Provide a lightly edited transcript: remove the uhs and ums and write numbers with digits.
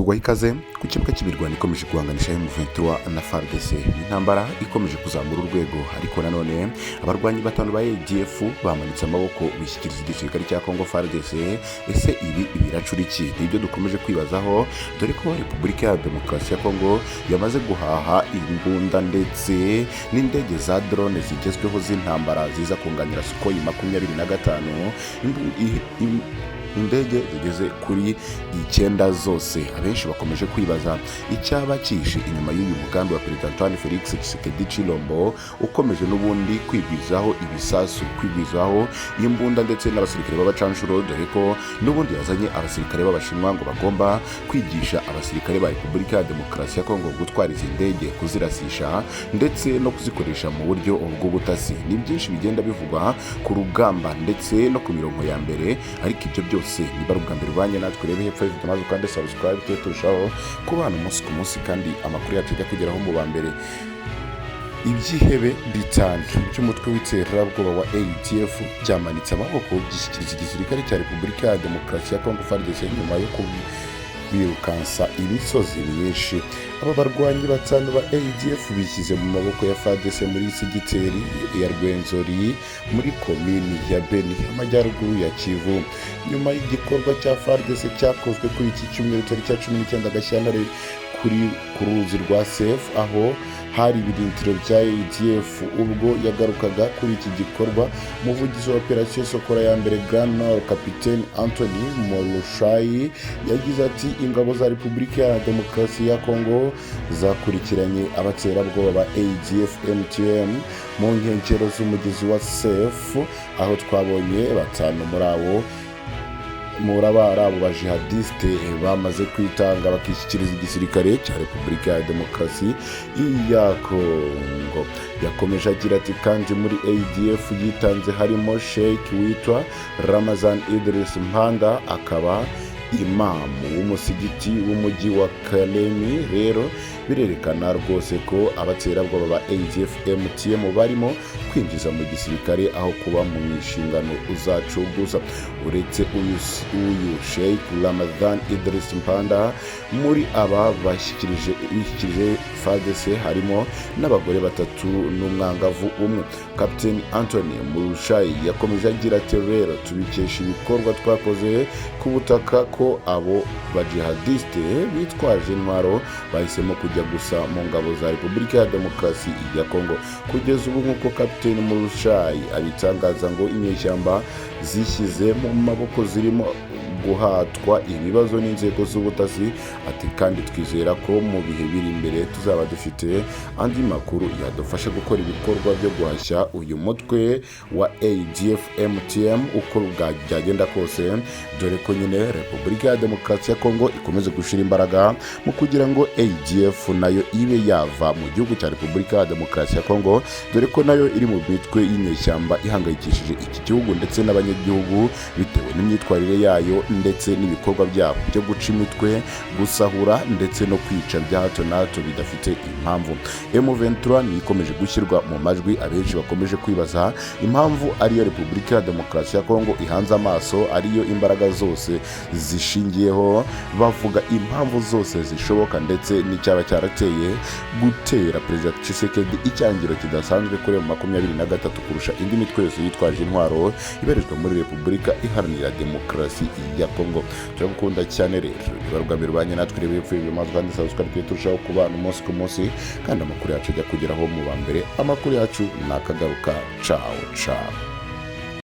tugwaho ikaze ku kibuga cy'imirwano ikomeje guhanganisha M23 na FARDC. Intambara ikomeje kuzamura urwego, ariko nanone abarwanyi batanu ba ADF bamanitse amaboko bishyikiriza igisirikare cya Congo FARDC. Ese ibi biracura iki? Nibyo dukomeje kwibazaho, dore ko Repubulika ya Demokarasi ya Congo yamaze guhaha imbunda ndetse n'indege za drone zigezweho z'intambara ziza kunganira Sukhoi 25. Indege zigeze kuri 9 zose. Abenshi bakomeje kwibaza icyaba kishe inyuma y'uyu mugambi wa Perezida Antoine Felix Tshisekedi Tshilombo ukomeje n'ubundi kwigwizaho ibisasu, kwigwizaho imbunda ndetse n'abasirikare b'abacanshuro, dore ko n'ubundi yazanye abasirikare b'abashinwa ngo bagomba kwigisha abasirikare ba Repubulika ya Demokarasi ya Congo gutwara izi ndege, kuzirasisha ndetse no kuzikoresha mu buryo bw'ubutasi. Ni byinshi bigenda bivugwa ku rugamba ndetse no ku mirongo ya mbere, ariko ibyo byose niba ari ubwa mbere ubanye natwe, rebe hepfo y'video maze kandi subscribe tujye turushaho kubana umunsi ku munsi kandi amakuru yacu ajya kugeraho mu ba mbere. Ibyihebe bitanu by'umutwe w'iterabwoba wa ADF byamanitse amaboko gishyikiriza igisirikare cya Repubulika ya Demokarasi ya Congo FARDC nyuma yo birukansa imisozi myinshi. Aba barwanyi batanu ba ADF bishyize mu maboko ya FARDC muri Sigiteri ya Rwenzori muri komini ya Beni, amajyaruguru ya Kivu, nyuma y'igikorwa cya FARDC cyakozwe kuri iki cyumweru cya 19 Gashyantare kuri ruzi rwa Sef, aho hari ibirindiro bya ADF. Ubwo yagarukaga kuri iki gikorwa, umuvugizi wa operasiyo Sokora ya mbere Grand Nord Capitaine Anthony Molushayi yagize ati ingabo za Repubulika ya Demokarasi ya Congo zakurikiranye abaterabwoba ba ADF MTM mu nkengero z'umugezi wa Sef, aho twabonye batanu muri abo bajihadiste bamaze kwitanga bakishyikiriza igisirikare cya Repubulika ya Demokarasi ya Congo. Yakomeje agira ati kandi muri ADF yitanze harimo Sheikh witwa Ramazan Idris Mpanda, akaba imamu w'umusigiti w'umujyi wa Kalemi. Rero birerekana rwose ko abaterabwoba ba ADF MTM barimo kwinjiza mu gisirikare aho kuba mu nshingano uzacuguza. Uretse uyu Sheikh Ramazan Idris Mpanda, muri aba bashyikirije FARDC harimo n'abagore 3 n'umwangavu umwe. Captain Anthony Murushayi yakomeje agira ati rero tubikesha ibikorwa twakoze ku butaka ko abo bajihadiste bitwaje intwaro bahisemo kujya gusa mu ngabo za Repubulika ya Demokarasi ya Congo. Kugeza ubu nk'uko Captain Murushayi abitangaza ngo inyeshyamba zishyize mu maboko zirimo guhatwa ibibazo n'inzego z'ubutasi. Ati kandi twizera ko mu bihe biri imbere tuzaba dufite andi makuru yadufasha gukora ibikorwa byo guhashya uyu mutwe wa ADF MTM uko byagenda kose, dore ko nyine Repubulika ya Demokarasi ya Congo ikomeze gushira imbaraga mu kugira ngo ADF nayo ibe yava mu gihugu cya Repubulika ya Demokarasi ya Congo, dore ko nayo iri mu mitwe y'inyeshyamba ihangayikishije iki gihugu ndetse n'abanyagihugu bitewe n'imyitwarire yayo ndetse n'ibikorwa byabo byo guca imitwe, gusahura ndetse no kwica bya hato na hato bidafite impamvu. M23 ni ikomeje gushyirwa mu majwi, abenshi bakomeje kwibaza impamvu ariyo Repubulika ya Demokarasi ya Congo ihanze amaso, ariyo imbaraga zose zishingiyeho, bavuga impamvu zose zishoboka ndetse n'icyaba cyarateye gutera Perezida Tshisekedi icyangiro kidasanzwe kuri M23 kurusha indi mitwe yose yitwaje intwaro ibarizwa muri Repubulika Iharanira Demokarasi ya Congo. Turagukunda cyane rero, ibarugambira banye natwe, rebe hepfo y'ibyo maze kandi subscribe turushaho kubana umunsi ku munsi kandi amakuru yacu ajya kugeraho mu ba mbere. Amakuru yacu nakagaruka. Ciao ciao.